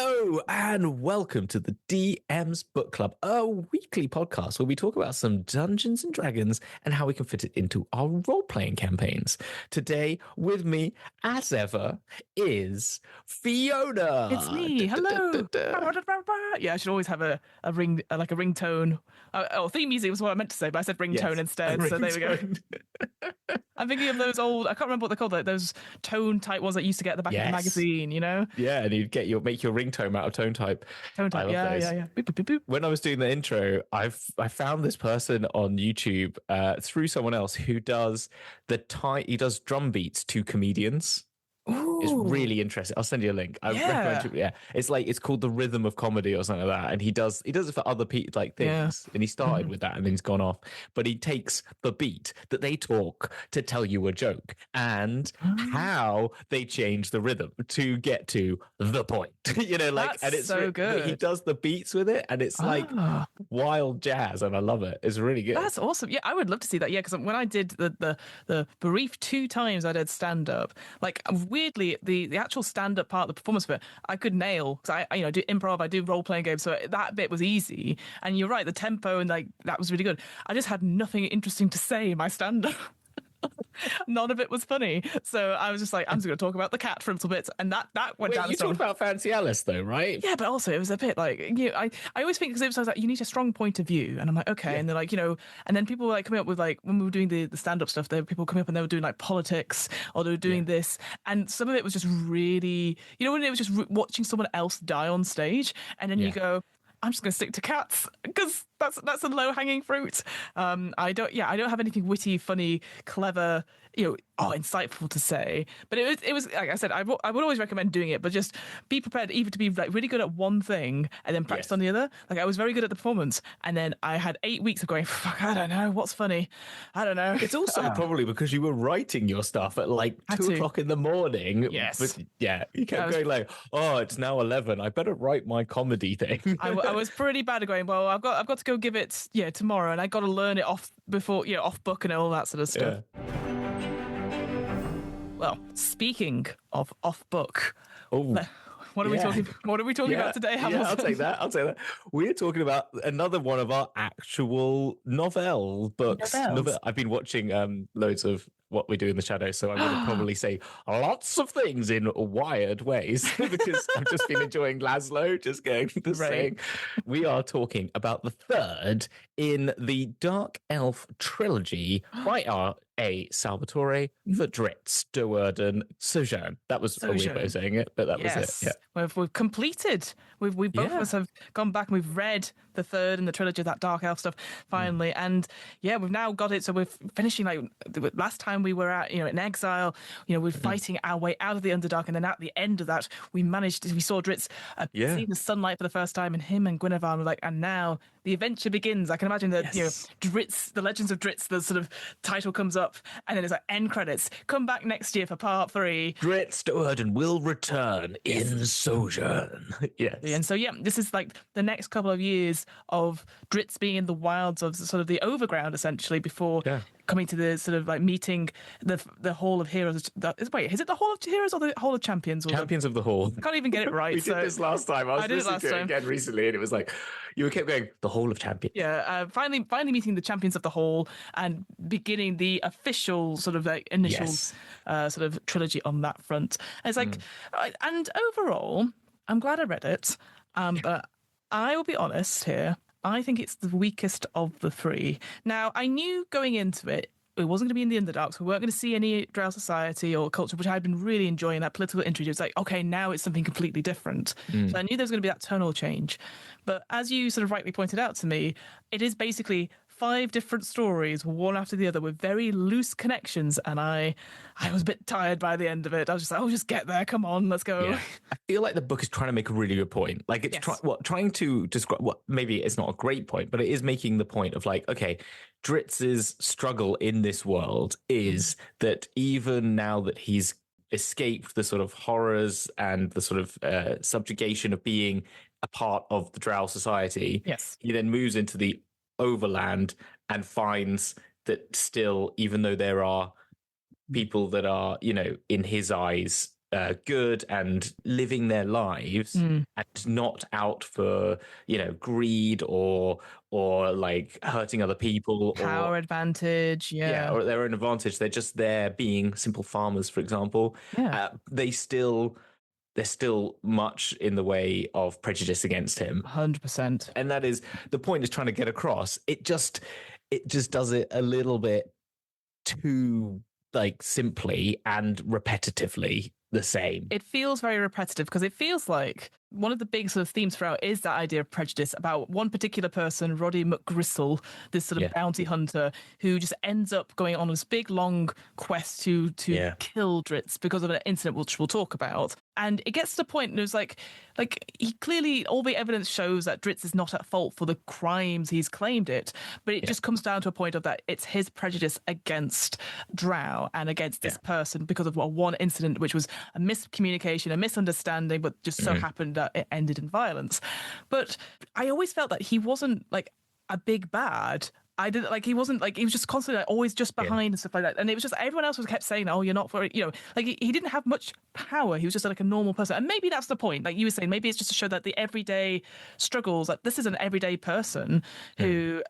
Hello and welcome to the DM's Book Club, a weekly podcast where we talk about some Dungeons and Dragons and how we can fit it into our role-playing campaigns. Today, with me, as ever, is Fiona. It's me. Hello. Yeah, I should always have a ring, like a ringtone. Theme music was what I meant to say, but I said ringtone instead. So there we go. I'm thinking of those old, I can't remember what they're called, like those tone type ones that you used to get at the back of the magazine, you know? Yeah, and you'd make your ringtone out of tone type. Tone type, yeah. Boop, boop, boop, boop. When I was doing the intro, I found this person on YouTube through someone else who does he does drum beats to comedians. Ooh. It's really interesting. I'll send you a link. I recommend it. Yeah, it's called The Rhythm of Comedy or something like that. And he does it for other people, like things. Yeah. And he started with that, and then he's gone off. But he takes the beat that they talk to tell you a joke and how they change the rhythm to get to the point. That's and it's so good. He does the beats with it, and it's like wild jazz, and I love it. It's really good. That's awesome. Yeah, I would love to see that. Yeah, because when I did the brief 2 times I did stand up, like weirdly, the actual stand-up part of the performance of it, I could nail, because I do improv, I do role-playing games, so that bit was easy. And you're right, the tempo and that was really good. I just had nothing interesting to say in my stand-up. None of it was funny, so I was just like, I'm just going to talk about the cat for a little bit, and that went down. You talked about Fancy Alice, though, right? Yeah, but also it was a bit like, I always think, because it was like, you need a strong point of view, and I'm like, okay, and they're like, and then people were like coming up with, like, when we were doing the stand-up stuff, there were people coming up and they were doing like politics, or they were doing this, and some of it was just really, when it was just watching someone else die on stage, and then you go, I'm just going to stick to cats because that's a low-hanging fruit. I don't have anything witty, funny, clever, insightful to say. But it was like I said, I would always recommend doing it, but just be prepared either to be like really good at one thing and then practice on the other. Like I was very good at the performance, and then I had 8 weeks of going, fuck, I don't know what's funny. I don't know. It's also probably because you were writing your stuff at like 2 o'clock in the morning. Yes. But you kept going like, oh, it's now 11. I better write my comedy thing. I was pretty bad at going, well, I've got to go give it tomorrow, and I got to learn it off book and all that sort of stuff. Well, speaking of off book, what are we talking about today, Hamilton? I'll take that. We're talking about another one of our actual novel books. I've been watching loads of What We Do in the Shadows, so I'm going to probably say lots of things in wired ways because I've just been enjoying Laszlo just going saying. We are talking about the third in the Dark Elf trilogy by R.A. Salvatore, the Drizzt Do'Urden, Sojurn. That was a weird way of saying it, but that was it. Yeah. We've completed. We both of us have gone back and we've read the third in the trilogy of that Dark Elf stuff finally, and we've now got it. So we're finishing. Like last time we were at in exile. We're fighting our way out of the Underdark, and then at the end of that, we saw Drizzt see the sunlight for the first time, and him and Guinevere were like, and now the adventure begins. I can imagine that Drizzt, the Legends of Drizzt, the sort of title comes up, and then it's like end credits. Come back next year for part 3. Drizzt Do'Urden will return in Sojourn. Yes. And so this is like the next couple of years of Drizzt being in the wilds of sort of the overground, essentially, before coming to the sort of like meeting the Hall of Heroes. Wait, is it the Hall of Heroes or the Hall of Champions? Or Champions of the Hall. I can't even get it right. We did this last time. I did it last time again recently, and it was like you kept going the Hall of Champions. Yeah, finally meeting the Champions of the Hall and beginning the official sort of like initial sort of trilogy on that front. And it's like, and overall, I'm glad I read it, but I will be honest here. I think it's the weakest of the 3. Now, I knew going into it wasn't going to be in the Underdark, so we weren't going to see any drow society or culture, which I had been really enjoying, that political intrigue. It's like, okay, now it's something completely different. So I knew there was going to be that tonal change. But as you sort of rightly pointed out to me, it is basically 5 different stories, one after the other, with very loose connections, and I was a bit tired by the end of it. I was just like, just get there, come on, let's go. Yeah. I feel like the book is trying to make a really good point. Like it's trying to describe maybe it's not a great point, but it is making the point of like, okay, Drizzt's struggle in this world is that even now that he's escaped the sort of horrors and the sort of subjugation of being a part of the drow society, he then moves into the overland and finds that still, even though there are people that are, in his eyes, good and living their lives and not out for greed or like hurting other people power or advantage, or their own advantage. They're just there being simple farmers, for example. There's still much in the way of prejudice against him. 100%. And that is the point is trying to get across. It just does it a little bit too like simply and repetitively the same. It feels very repetitive because it feels like one of the big sort of themes throughout is that idea of prejudice about one particular person, Roddy McGristle, this sort of bounty hunter who just ends up going on this big long quest to kill Drizzt because of an incident which we'll talk about. And it gets to the point, and it was like he clearly, all the evidence shows that Drizzt is not at fault for the crimes he's claimed it, but it just comes down to a point of that it's his prejudice against drow and against this person because of one incident which was a miscommunication, a misunderstanding, but just so happened that it ended in violence. But I always felt that he wasn't like a big bad. I didn't like, he wasn't like, he was just constantly like, always just behind and stuff like that. And it was just, everyone else was kept saying, oh, you're not for it. Like he didn't have much power. He was just like a normal person. And maybe that's the point. Like you were saying, maybe it's just to show that the everyday struggles, like this is an everyday person who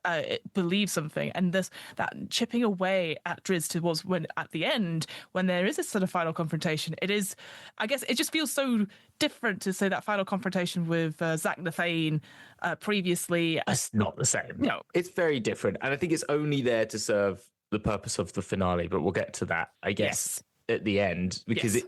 believes something. And that chipping away at Drizzt was when, at the end, when there is a sort of final confrontation, it is, I guess it just feels so different to say that final confrontation with Zach Nathane previously. It's not the same. No, it's very different. And I think it's only there to serve the purpose of the finale, but we'll get to that, I guess, at the end, because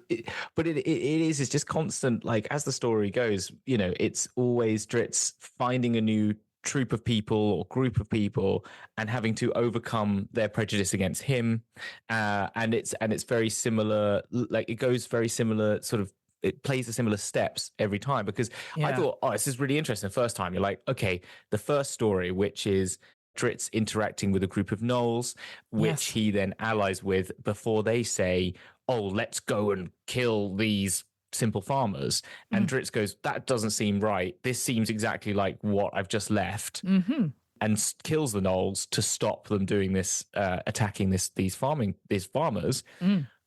it's just constant, like as the story goes, it's always Drizzt finding a new troop of people or group of people and having to overcome their prejudice against him. And it's very similar, like it goes very similar sort of, it plays the similar steps every time, because I thought, this is really interesting. The first time you're like, okay, the first story, which is Drizzt interacting with a group of gnolls, which he then allies with before they say, oh, let's go and kill these simple farmers. And Drizzt goes, that doesn't seem right. This seems exactly like what I've just left. And kills the gnolls to stop them doing this, attacking these farmers.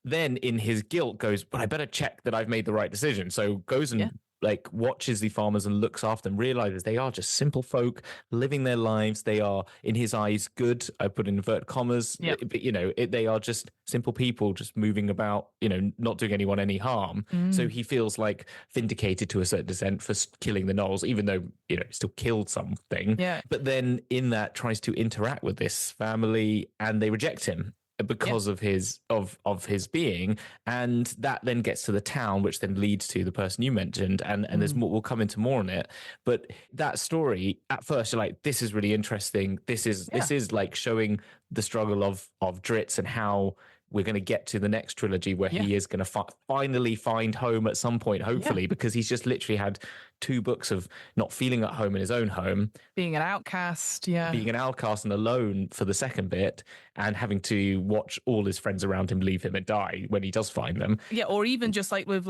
Then in his guilt goes, but I better check that I've made the right decision. So goes and like watches the farmers and looks after them, realizes they are just simple folk living their lives. They are, in his eyes, good. I put in inverted commas, but they are just simple people just moving about, not doing anyone any harm. So he feels like vindicated to a certain extent for killing the gnolls, even though, he still killed something. But then in that tries to interact with this family and they reject him because of his being, and that then gets to the town, which then leads to the person you mentioned, and there's more, we'll come into more on it. But that story, at first you're like, this is really interesting, this is like showing the struggle of Drizzt and how we're going to get to the next trilogy where he is going to finally find home at some point, hopefully, because he's just literally had 2 books of not feeling at home in his own home, being an outcast, and alone for the second bit, and having to watch all his friends around him leave him and die when he does find them. Or even just like with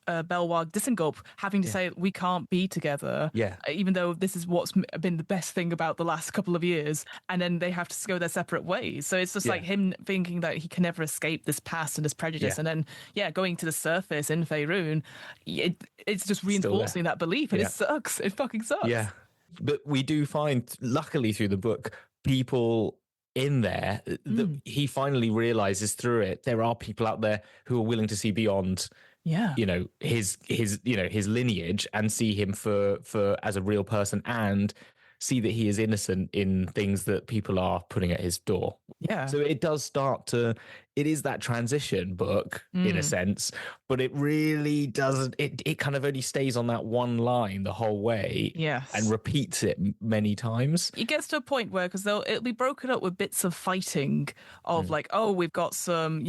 Belwag Disengulp having to say we can't be together, even though this is what's been the best thing about the last couple of years, and then they have to go their separate ways. So it's just like him thinking that he can never escape this past and this prejudice, and then going to the surface in Faerun, it's just reinforcing that belief, and it sucks. It fucking sucks. But we do find, luckily through the book, people in there that he finally realizes through it, there are people out there who are willing to see beyond his lineage and see him for as a real person, and see that he is innocent in things that people are putting at his door. So it does start to, it is that transition book in a sense, but it really doesn't, it kind of only stays on that one line the whole way and repeats it many times. It gets to a point where, because it'll be broken up with bits of fighting of like, oh, we've got some,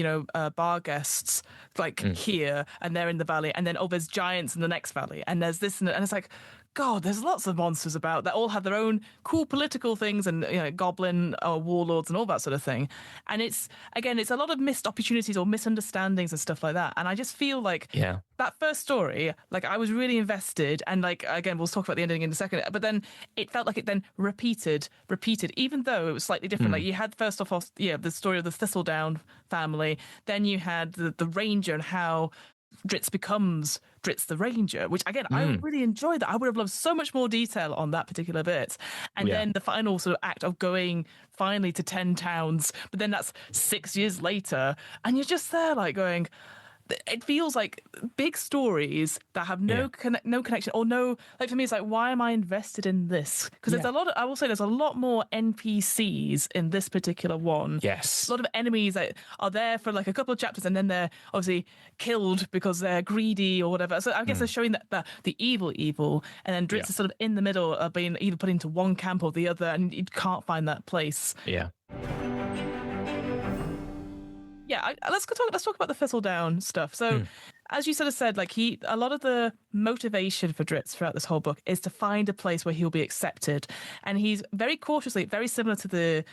bar guests like here, and they're in the valley, and then, oh, there's giants in the next valley, and there's this, and it's like, God, there's lots of monsters about that all have their own cool political things, and goblin warlords and all that sort of thing. And it's a lot of missed opportunities or misunderstandings and stuff like that. And I just feel like that first story, like I was really invested, and like again, we'll talk about the ending in a second. But then it felt like it then repeated, even though it was slightly different. Like you had first off, the story of the Thistledown family. Then you had the Ranger and how Drizzt becomes Drizzt the Ranger, which again, I really enjoyed that. I would have loved so much more detail on that particular bit. And then the final sort of act of going finally to 10 towns, but then that's 6 years later. And you're just there like going, it feels like big stories that have no connection or no, like for me, it's like, why am I invested in this? Because there's a lot of, I will say there's a lot more NPCs in this particular one. Yes. A lot of enemies that are there for like a couple of chapters and then they're obviously killed because they're greedy or whatever. So I guess they're showing that the evil, and then Drizzt is sort of in the middle of being either put into one camp or the other, and you can't find that place. Yeah. Yeah, let's talk about the Thistledown stuff. So, as you sort of said, like a lot of the motivation for Drizzt throughout this whole book is to find a place where he'll be accepted, and he's very cautiously, very similar to the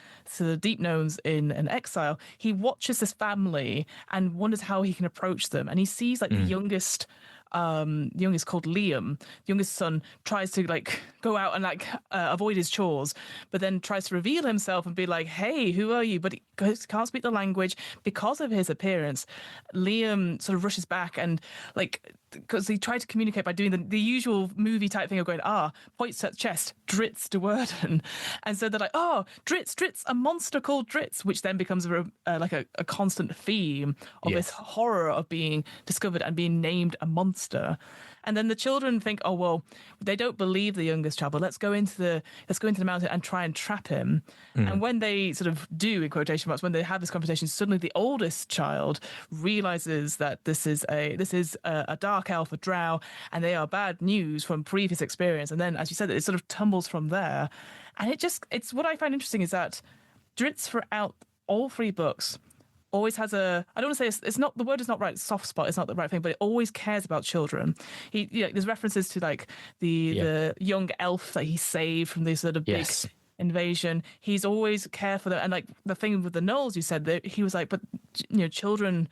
Deep Gnomes in Exile. He watches this family and wonders how he can approach them, and he sees like the youngest called Liam, the youngest son, tries to like go out and like avoid his chores, but then tries to reveal himself and be like, hey, who are you? But he can't speak the language because of his appearance. Liam sort of rushes back and like, because he tried to communicate by doing the usual movie type thing of going, points at chest, Drizzt Do'Urden. And so they're like, Drizzt, a monster called Drizzt, which then becomes a constant theme of this horror of being discovered and being named a monster. And then the children think, oh, well, they don't believe the youngest child, but let's go into the mountain and try and trap him. And when they sort of do, in quotation marks, when they have this conversation, suddenly the oldest child realizes that this is a dark elf, a drow, and they are bad news from previous experience. And then, as you said, it sort of tumbles from there. And it's what I find interesting is that Drizzt throughout all three books always has I don't want to say it's not, the word is not right, soft spot is not the right thing, but it always cares about children. There's references to like the young elf that he saved from this sort of big invasion. He's always cared for them. And like the thing with the gnolls, you said that he was like, but children,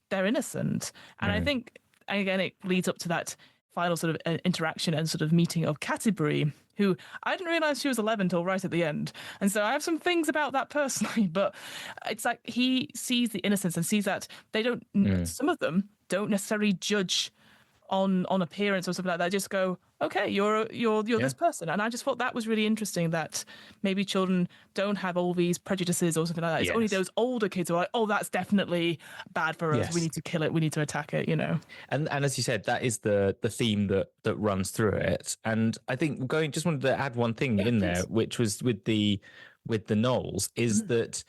they're innocent. And I think, and again, it leads up to that final sort of interaction and sort of meeting of Canterbury, who I didn't realize she was 11 till right at the end. And so I have some things about that personally, but it's like he sees the innocence and sees that they don't, some of them don't necessarily judge on appearance or something like that. Just go, okay, you're this person. And I just thought that was really interesting, that maybe children don't have all these prejudices or something like that. It's only those older kids who are like, oh, that's definitely bad for us. We need to kill it. We need to attack it, And as you said, that is the theme that runs through it. And I think just wanted to add one thing in there, which was with the gnolls, is that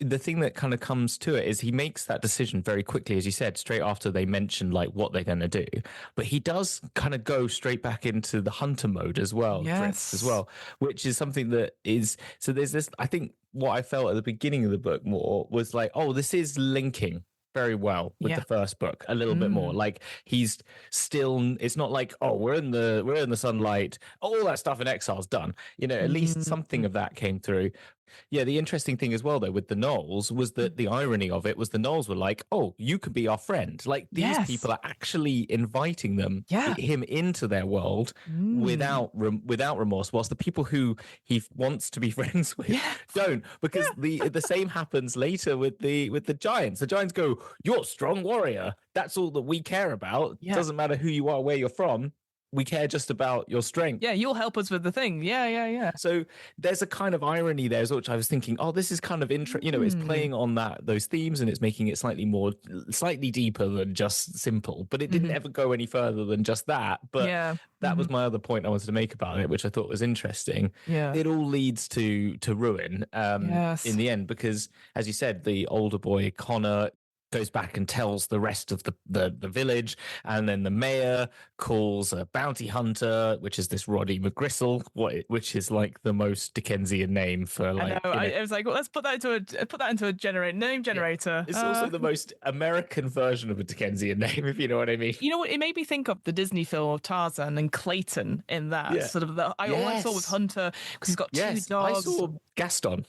the thing that kind of comes to it is he makes that decision very quickly, as you said, straight after they mention like what they're going to do. But he does kind of go straight back into the hunter mode as well, as well, which is something that is, so there's this, I think what I felt at the beginning of the book more was like, oh, this is linking very well with the first book a little bit more. Like he's still, it's not like, oh, we're in the sunlight, all that stuff in Exile's done, at least something of that came through. Yeah, the interesting thing as well, though, with the gnolls was that the irony of it was the gnolls were like, oh, you could be our friend. Like, these people are actually inviting him into their world without remorse, whilst the people who he wants to be friends with don't. Because the same happens later with the giants. The giants go, you're a strong warrior. That's all that we care about. It doesn't matter who you are, where you're from. We care just about your strength. Yeah, you'll help us with the thing. Yeah. So there's a kind of irony there, which I was thinking, oh, this is kind of it's playing on those themes, and it's making it slightly deeper than just simple. But it didn't ever go any further than just that. But that was my other point I wanted to make about it, which I thought was interesting. Yeah. It all leads to ruin in the end, because, as you said, the older boy, Connor, goes back and tells the rest of the village, and then the mayor calls a bounty hunter, which is this Roddy McGristle, which is like the most Dickensian name for like. I know. I was like, well, let's put that into a name generator. It's also the most American version of a Dickensian name, if you know what I mean. You know what? It made me think of the Disney film of Tarzan and Clayton in that sort of. All I saw was Hunter, because he's got two dogs. I saw Gaston,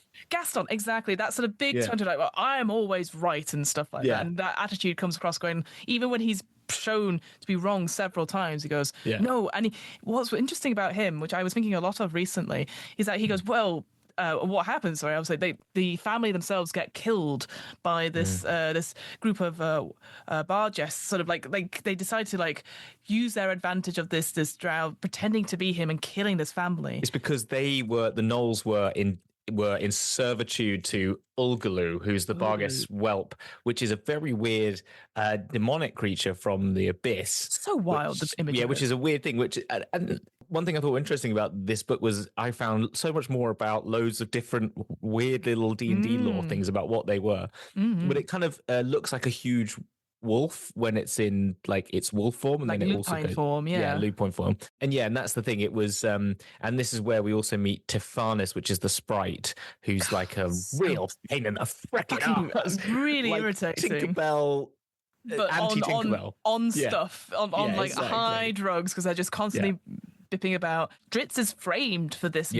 exactly. That sort of big hunter, like, well, I am always right and stuff like that. And that attitude comes across going, even when he's shown to be wrong several times, he goes, no. And what's interesting about him, which I was thinking a lot of recently, is that he goes, well, what happens? Sorry, I was like, the family themselves get killed by this this group of Bargests. Sort of like they decide to like use their advantage of this drow pretending to be him and killing this family. It's because the Gnolls were in servitude to Ulgalu, who's the Barghest whelp, which is a very weird demonic creature from the abyss. So wild, the image. Yeah, which is a weird thing. Which and one thing I thought interesting about this book was I found so much more about loads of different weird little D&D lore things about what they were. But it kind of looks like a huge wolf when it's in like its wolf form, and like then it lupine also goes, form, lupine form, and that's the thing. It was, and this is where we also meet Tifanis, which is the sprite, who's like a real pain in the freaking ass, really like irritating. Tinkerbell, but anti-Tinkerbell on stuff on like exactly. high drugs because they're just constantly dipping about. Drizzt is framed for this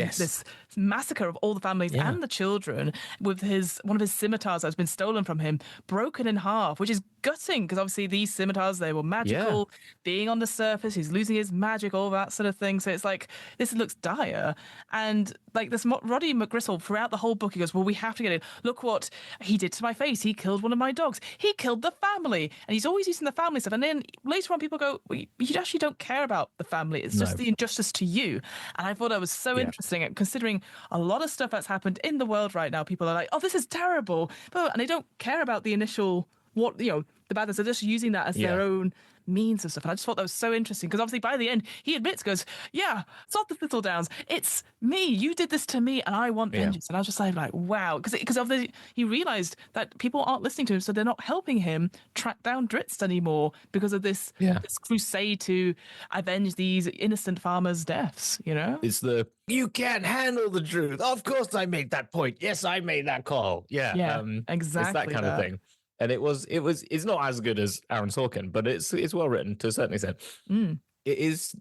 massacre of all the families and the children with one of his scimitars that's been stolen from him, broken in half, which is gutting because obviously these scimitars, they were magical, being on the surface, he's losing his magic, all that sort of thing. So it's like, this looks dire. And like this Roddy McGristle throughout the whole book, he goes, well, we have to get it. Look what he did to my face. He killed one of my dogs. He killed the family. And he's always using the family stuff. And then later on people go, well, you actually don't care about the family. It's just the injustice to you. And I thought that was so interesting, considering a lot of stuff that's happened in the world right now. People are like, oh, this is terrible. And they don't care about the initial, the badness. They're just using that as their own means of stuff. And I just thought that was so interesting because obviously by the end, he admits, goes, yeah, stop the Thistledowns. It's me. You did this to me and I want vengeance. And I was just like wow. Because he realized that people aren't listening to him, so they're not helping him track down Drizzt anymore because of this crusade to avenge these innocent farmers' deaths, It's you can't handle the truth. Of course I made that point. Yes, I made that call. Yeah. Exactly. It's that kind of thing. And it's not as good as Aaron Sorkin, but it's well written to a certain extent. It is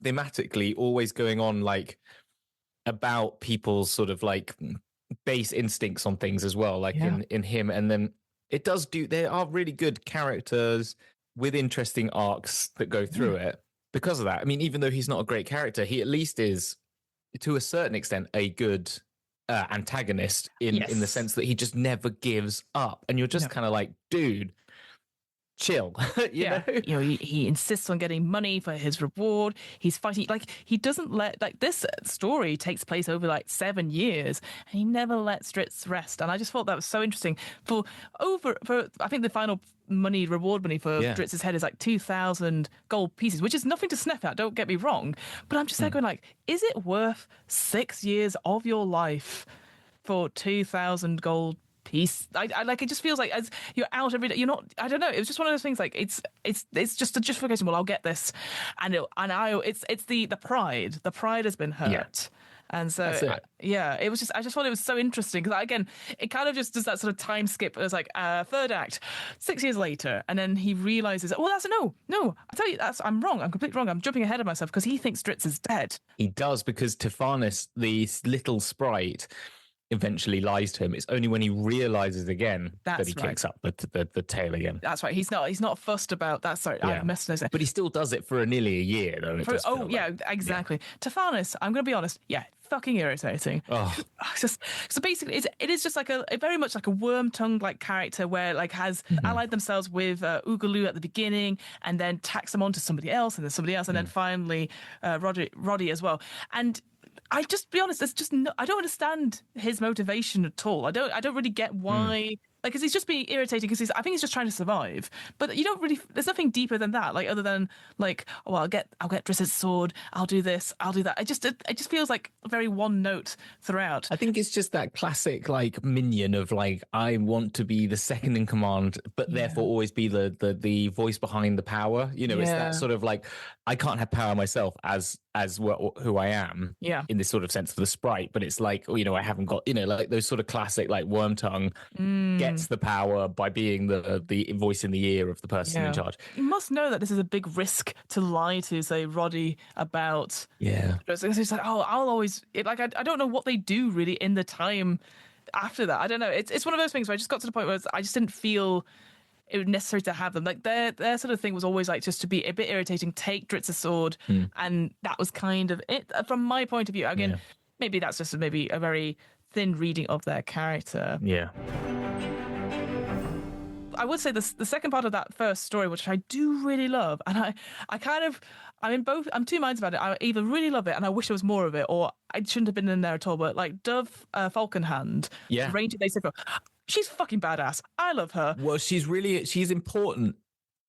thematically always going on like about people's sort of like base instincts on things as well, like in him. And then there are really good characters with interesting arcs that go through it because of that. I mean, even though he's not a great character, he at least is to a certain extent a good antagonist in the sense that he just never gives up, and you're just kind of like, dude, chill. you know? He insists on getting money for his reward. He's fighting, like, he doesn't let, like, this story takes place over like 7 years and he never lets Drizzt rest. And I just thought that was so interesting. For I think the final reward money for Dritz's head is like 2,000 gold pieces, which is nothing to sniff at, don't get me wrong, but I'm just there going like, is it worth 6 years of your life for 2,000 gold piece? I like, it just feels like as you're out every day, you're not, I don't know, it was just one of those things like it's just a justification. Well, I'll get this, and it's the pride has been hurt. And so, it was just, I just thought it was so interesting because, again, it kind of just does that sort of time skip. It was like, third act, 6 years later, and then he realizes, oh, that's no, I tell you, I'm wrong. I'm completely wrong. I'm jumping ahead of myself because he thinks Drizzt is dead. He does, because Tifanis, the little sprite, eventually lies to him. It's only when he realizes again that he kicks up the tail again. That's right. He's not fussed about that. Sorry, I messed it up. But he still does it for nearly a year, though. Exactly. Tifanis, I'm going to be honest. Fucking irritating. So basically, it is just like a very much like a worm-tongued like character where like has allied themselves with Ugalu at the beginning, and then tacks them on to somebody else, and then somebody else, and then finally Roddy as well. And I just be honest, I don't understand his motivation at all. I don't really get why. Like, because he's just being irritating because I think he's just trying to survive. But you don't really, there's nothing deeper than that. Like, other than like, oh, I'll get Drizzt's sword. I'll do this. I'll do that. It just feels like very one note throughout. I think it's just that classic like minion of like, I want to be the second in command, but therefore always be the voice behind the power. It's that sort of like, I can't have power myself as who I am. In this sort of sense for the sprite, but it's like, I haven't got, like those sort of classic like worm tongue gets the power by being the voice in the ear of the person in charge. You must know that this is a big risk to lie to, say, Roddy about. It's like, oh, I'll always I don't know what they do really in the time after that. I don't know. It's one of those things where I just got to the point where I just didn't feel it was necessary to have them. Like their sort of thing was always like just to be a bit irritating, take Drizzt's sword, and that was kind of it from my point of view. Again, maybe that's just maybe a very thin reading of their character. Yeah. I would say the second part of that first story, which I do really love, and I'm two minds about it. I either really love it and I wish there was more of it, or I shouldn't have been in there at all. But like Dove Falconhand, Yeah. Ranger Day Sifro, she's fucking badass. I love her. Well, she's important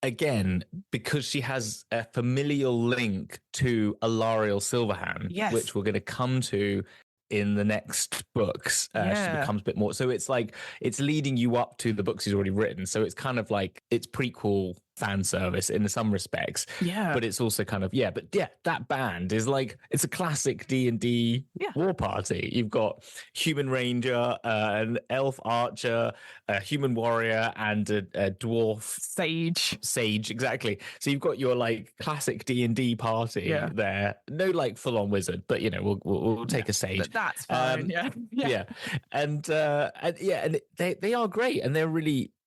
again because she has a familial link to Alariel Silverhand, Yes. which we're going to come to in the next books. She becomes a bit more, so it's like it's leading you up to the books he's already written, so it's kind of like it's prequel fan service in some respects, but it's also kind of that band is like, it's a classic D&D war party. You've got human ranger, an elf archer, a human warrior, and a dwarf sage, exactly. So you've got your like classic D&D party there. No like full-on wizard, but you know, we'll take a sage. That's fine. And they are great, and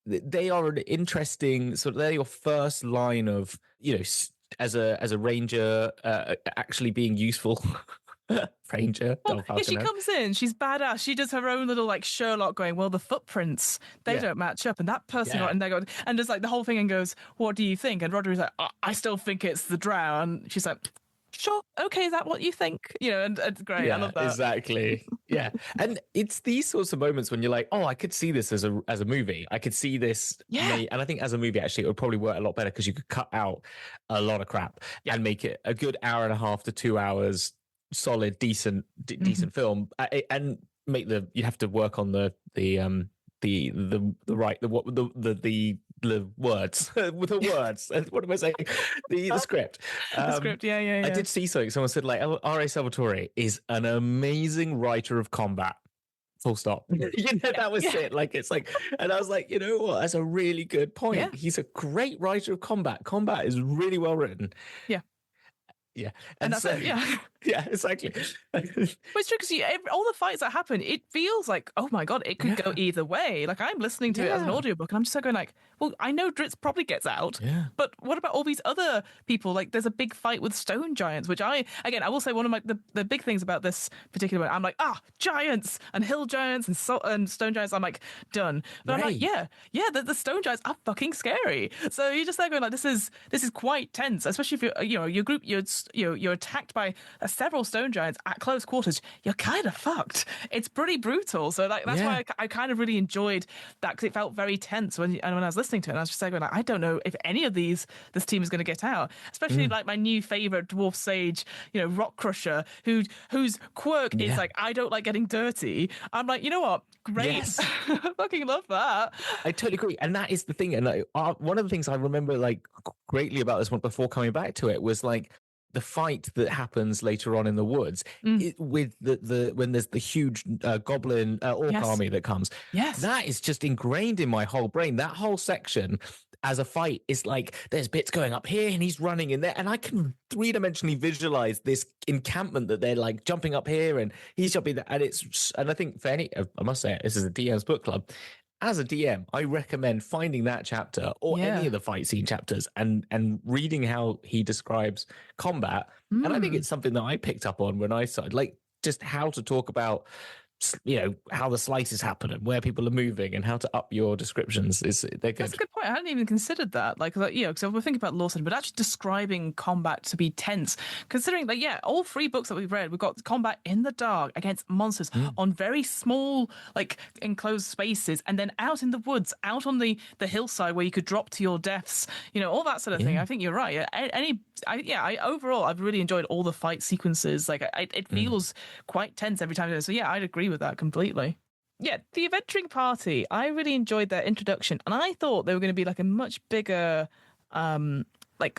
they are an interesting sort of, they're your first line of, you know, as a ranger actually being useful. Ranger. She comes in, she's badass. She does her own little like Sherlock going, well, the footprints, they don't match up, and that person, and they go, and there's like the whole thing, and goes, what do you think? And Roderick's like, I still think it's the drow, and she's like, sure, okay, is that what you think? You know, and it's great. I love that. Exactly. Yeah. And it's these sorts of moments when you're like, oh, I could see this as a movie. I could see this. And I think as a movie, actually, it would probably work a lot better because you could cut out a lot of crap and make it a good hour and a half to 2 hours, solid, decent film. And make you'd have to work on the words with the words. What am I saying? The script. The script. Yeah. I did see something. Someone said like R.A. Salvatore is an amazing writer of combat. Full stop. That was it. Like, it's like, and I was like, you know what? That's a really good point. Yeah. He's a great writer of combat. Combat is really well written. Yeah. Yeah. And that's it. Yeah. Yeah, exactly. But it's true because all the fights that happen, it feels like, oh my God, it could go either way. Like, I'm listening to it as an audiobook and I'm just so going like, well, I know Drizzt probably gets out, but what about all these other people? Like, there's a big fight with stone giants, which I will say one of the big things about this particular one, I'm like, giants and hill giants and stone giants, I'm like, done. But I'm like, the stone giants are fucking scary. So you're just there going like, this is quite tense, especially if your group, you're attacked by several stone giants at close quarters. You're kind of fucked. It's pretty brutal. So that's why I kind of really enjoyed that, because it felt very tense when I was listening to it. And I was just like, I don't know if any of this team is going to get out. Especially like my new favorite dwarf sage, Rock Crusher, whose quirk is like, I don't like getting dirty. I'm like, you know what? Great. Yes. I fucking love that. I totally agree. And that is the thing. And one of the things I remember like greatly about this one before coming back to it was like the fight that happens later on in the woods with the when there's the huge goblin orc army that comes. Yes. That is just ingrained in my whole brain. That whole section as a fight is like, there's bits going up here and he's running in there, and I can three-dimensionally visualize this encampment that they're like jumping up here and he's jumping there. And I think for I must say, this is a DM's book club. As a DM, I recommend finding that chapter or any of the fight scene chapters and reading how he describes combat. And I think it's something that I picked up on when I started, like, just how to talk about, how the slices happen and where people are moving and how to up your descriptions. They're good. That's a good point. I hadn't even considered that. Because we're thinking about Lawson, but actually describing combat to be tense, considering that, all three books that we've read, we've got combat in the dark against monsters on very small, like, enclosed spaces, and then out in the woods, out on the hillside where you could drop to your deaths, all that sort of thing. I think you're right. Overall, I've really enjoyed all the fight sequences. Like, it feels quite tense every time. So, I'd agree with that completely. The adventuring party, I really enjoyed their introduction, and I thought they were going to be like a much bigger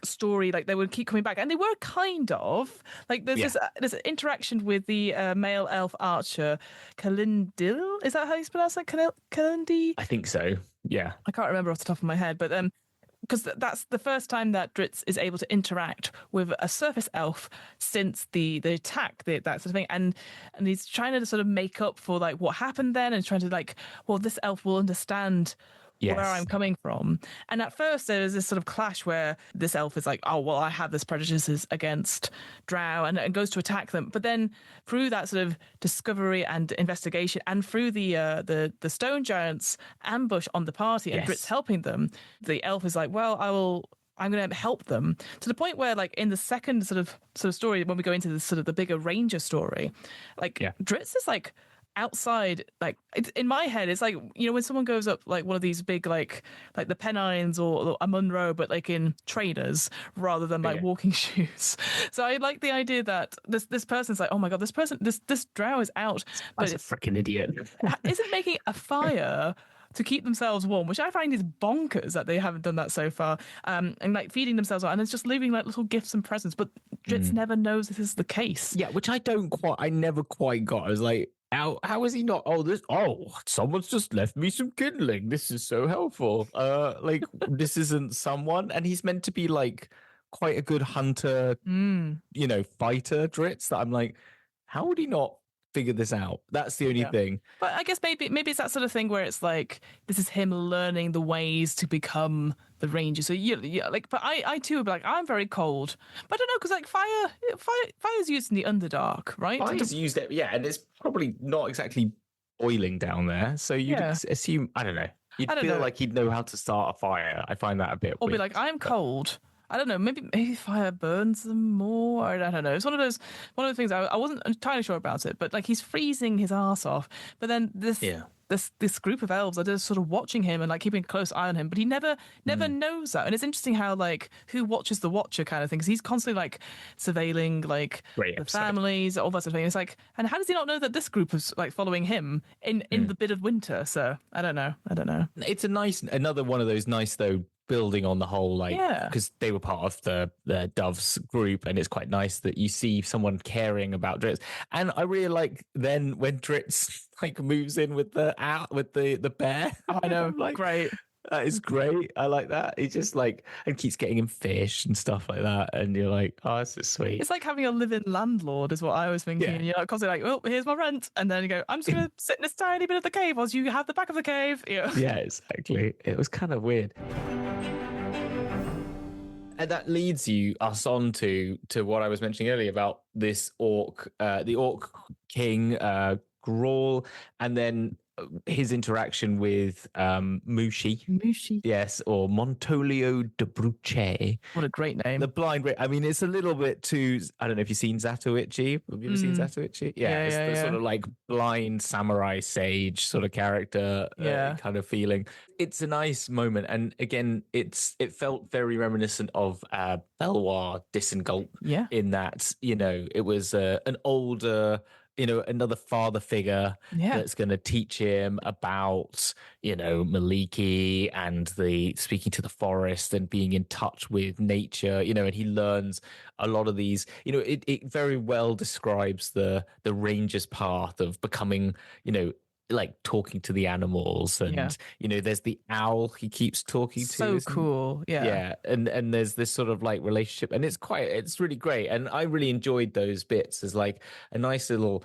story, like they would keep coming back, and they were kind of like there's this interaction with the male elf archer Kalindil. Is that how you pronounce that? Kalindi? I think so. Yeah, I can't remember off the top of my head, but because that's the first time that Drizzt is able to interact with a surface elf since the attack, that sort of thing, and he's trying to sort of make up for like what happened then, and trying to like, well, this elf will understand where I'm coming from. And at first there's this sort of clash where this elf is like, oh, well, I have this prejudices against drow, and goes to attack them. But then through that sort of discovery and investigation, and through the stone giants ambush on the party and Drizzt helping them, the elf is like, well, I'm going to help them, to the point where, like, in the second sort of story, when we go into the sort of the bigger ranger story, like Drizzt is like outside, like, in my head it's like, you know, when someone goes up like one of these big like the Pennines or a Munro, but like in trainers rather than like walking shoes. So I like the idea that this person's like, oh my god, this drow is out, but it's a freaking idiot. isn't making a fire to keep themselves warm, which I find is bonkers that they haven't done that so far. And like feeding themselves on, and it's just leaving like little gifts and presents. But Drizzt never knows this is the case. Yeah, which I never quite got. I was like, how is he not? Someone's just left me some kindling. This is so helpful. Like, this isn't someone, and he's meant to be like quite a good hunter, you know, fighter, Drizzt. That I'm like, how would he not figure this out? That's the only thing. But I guess maybe it's that sort of thing where it's like, this is him learning the ways to become the ranger. So like, but I too would be like, I'm very cold, but I don't know, because like fire's used in the Underdark, right? Fire's used it, and it's probably not exactly boiling down there, so you'd assume, I don't know, you'd feel like he'd know how to start a fire. I find that a bit weird. Be like, I'm cold. I don't know, maybe fire burns them more. I don't know. It's one of the things I wasn't entirely sure about it, but like, he's freezing his ass off. But then this group of elves are just sort of watching him and like keeping a close eye on him, but he never knows that. And it's interesting how, like, who watches the watcher kind of thing, because he's constantly like surveilling like the families, all that sort of thing. It's like, and how does he not know that this group is like following him in the bit of winter? So I don't know. It's another one of those nice, though, building on the whole, like, because they were part of the Doves group, and it's quite nice that you see someone caring about Drizzt. And I really like then when Drizzt like moves in with the bear. Oh, I know, like, great. That is great. I like that. He just like, and keeps getting him fish and stuff like that, and you're like, oh, this is sweet. It's like having a live-in landlord, is what I was thinking. And you're constantly like, well, here's my rent, and then you go, I'm just gonna sit in this tiny bit of the cave whilst you have the back of the cave. Yeah, exactly. It was kind of weird. And that leads us on to what I was mentioning earlier about this orc, the orc king, Grawl, and then his interaction with Mushi. Yes, or Montolio de Bruce. What a great name. The blind. I mean, it's a little bit too, I don't know if you've seen Zatoichi. Have you ever seen Zatoichi? Yeah, it's the sort of like blind samurai sage sort of character kind of feeling. It's a nice moment. And again, it felt very reminiscent of Belwar Disengulp in that, you know, it was an older, you know, another father figure that's going to teach him about, you know, Maliki and the speaking to the forest and being in touch with nature, you know, and he learns a lot of these, you know, it very well describes the ranger's path of becoming, you know, like talking to the animals, and you know, there's the owl he keeps talking to. So cool. And there's this sort of like relationship, and it's really great, and I really enjoyed those bits as like a nice little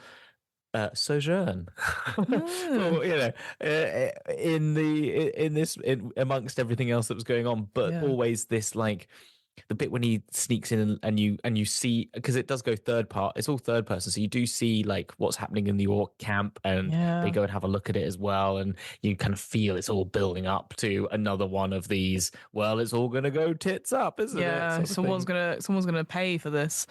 sojourn or, you know, in amongst everything else that was going on, but always this like the bit when he sneaks in and you see, because it does go it's all third person, so you do see like what's happening in the orc camp, and they go and have a look at it as well, and you kind of feel it's all building up to another one of these, well, it's all gonna go tits up, isn't it? Someone's gonna pay for this.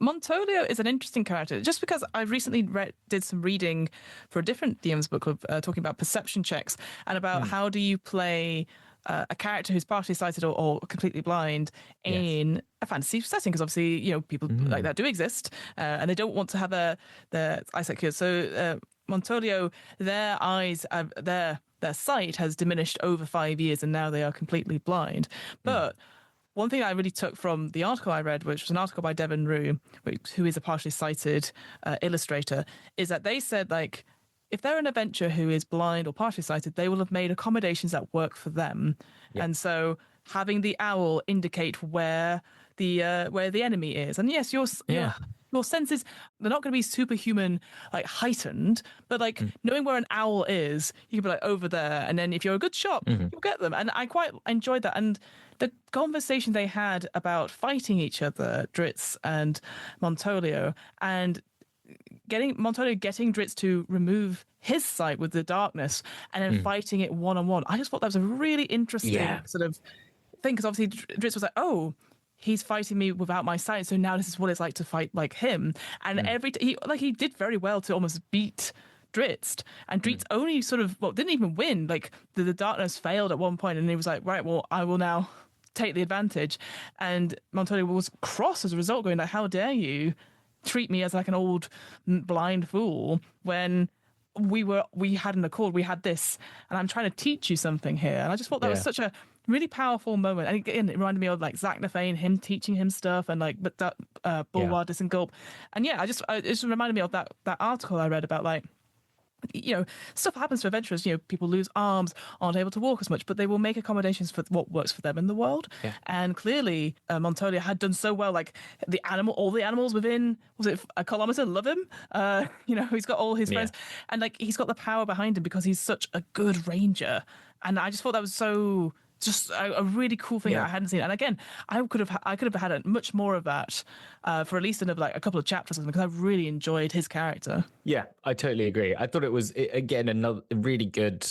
Montolio is an interesting character, just because I recently did some reading for a different DM's book club, talking about perception checks and about how do you play a character who's partially sighted or completely blind in a fantasy setting, because obviously, you know, people like that do exist, and they don't want to have their eyesight cured. So Montolio, their eyes, their sight has diminished over 5 years, and now they are completely blind. But one thing I really took from the article I read, which was an article by Devon Rue, who is a partially sighted illustrator, is that they said, like, if they're an adventurer who is blind or partially sighted, they will have made accommodations that work for them. And so having the owl indicate where the where the enemy is. And yes, your senses, they're not going to be superhuman, like heightened, but like knowing where an owl is, you can be like over there. And then if you're a good shot, you'll get them. And I quite enjoyed that. And the conversation they had about fighting each other, Drizzt and Montolio, and getting Drizzt to remove his sight with the darkness and then fighting it one-on-one. I just thought that was a really interesting sort of thing, because obviously Drizzt was like, oh, he's fighting me without my sight, so now this is what it's like to fight like him. And he did very well to almost beat Drizzt, and Drizzt only sort of didn't even win. Like the darkness failed at one point, and he was like, right, well, I will now take the advantage. And Montolio was cross as a result, going like, how dare you treat me as like an old blind fool when we had an accord, we had this, and I'm trying to teach you something here. And I just thought that was such a really powerful moment. And again, it reminded me of like Zach Nafane, him teaching him stuff, and like that Bulwar Disengulp. And it just reminded me of that article I read about like, stuff happens to adventurers. People lose arms, aren't able to walk as much, but they will make accommodations for what works for them in the world. Yeah. And clearly, Montolio had done so well. Like all the animals within, was it a kilometer, love him. He's got all his friends, and like he's got the power behind him because he's such a good ranger. And I just thought that was so. Just a really cool thing that I hadn't seen. And again, I could have had much more of that for at least another a couple of chapters, because I really enjoyed his character. Yeah, I totally agree. I thought it was again another really good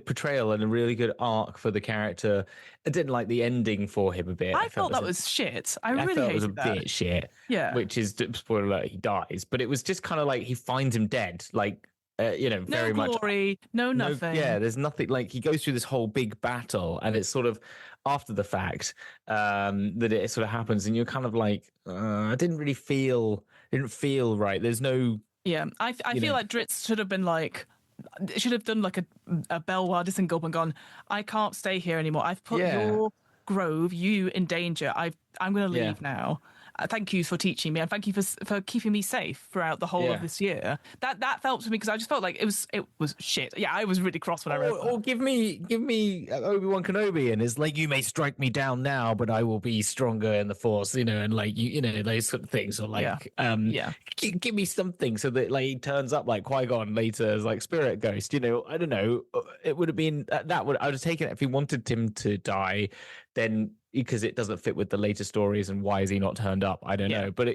portrayal and a really good arc for the character. I didn't like the ending for him a bit. I felt that was shit. I really felt hated it was a that. bit shit. Yeah, which is, spoiler alert, he dies. But it was just kind of like he finds him dead. Like. Very much. No glory, no nothing. There's nothing. Like he goes through this whole big battle, and it's sort of after the fact that it sort of happens, and you're kind of like, I didn't feel right. There's no. Yeah, I feel like Drizzt should have been like. It should have done like a Belwar Disengulp and gone, I can't stay here anymore. I've put your grove, you in danger. I'm going to leave now. Thank you for teaching me, and thank you for keeping me safe throughout the whole of this year. That felt to me, because I just felt like it was shit. Yeah, I was really cross when I read that. Or give me Obi-Wan Kenobi, and it's like, you may strike me down now, but I will be stronger in the Force, and like those sort of things. Or like give me something so that like he turns up like Qui-Gon later as like Spirit Ghost. I don't know. It would have been I would have taken it if he wanted him to die, then. Because it doesn't fit with the later stories, and why is he not turned up? I don't know, but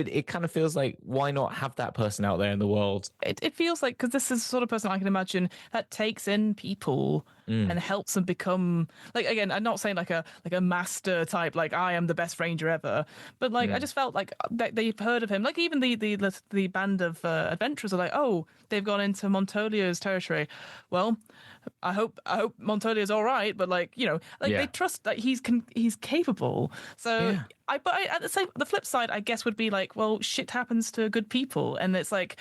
it kind of feels like, why not have that person out there in the world? It feels like, because this is the sort of person I can imagine that takes in people and helps them become, like, again, I'm not saying like a master type, like I am the best ranger ever, but like I just felt like they've heard of him. Like even the band of adventurers are like, oh, they've gone into Montolio's territory. Well, I hope Montolio's all right, but they trust that he's capable. So at the flip side, I guess, would be like, well, shit happens to good people, and it's like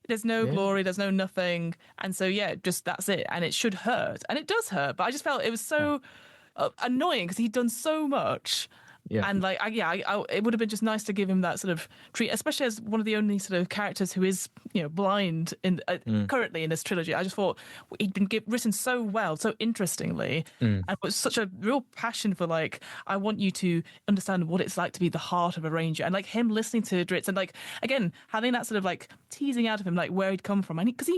there's no glory, there's no nothing, and so just that's it, and it should hurt, and it does hurt. But I just felt it was so annoying, because he'd done so much. Yeah. And it would have been just nice to give him that sort of treat, especially as one of the only sort of characters who is, blind in currently in this trilogy. I just thought he'd been written so well, so interestingly, and with such a real passion for like, I want you to understand what it's like to be the heart of a ranger, and like him listening to Drizzt, and like again having that sort of like teasing out of him like where he'd come from, and because he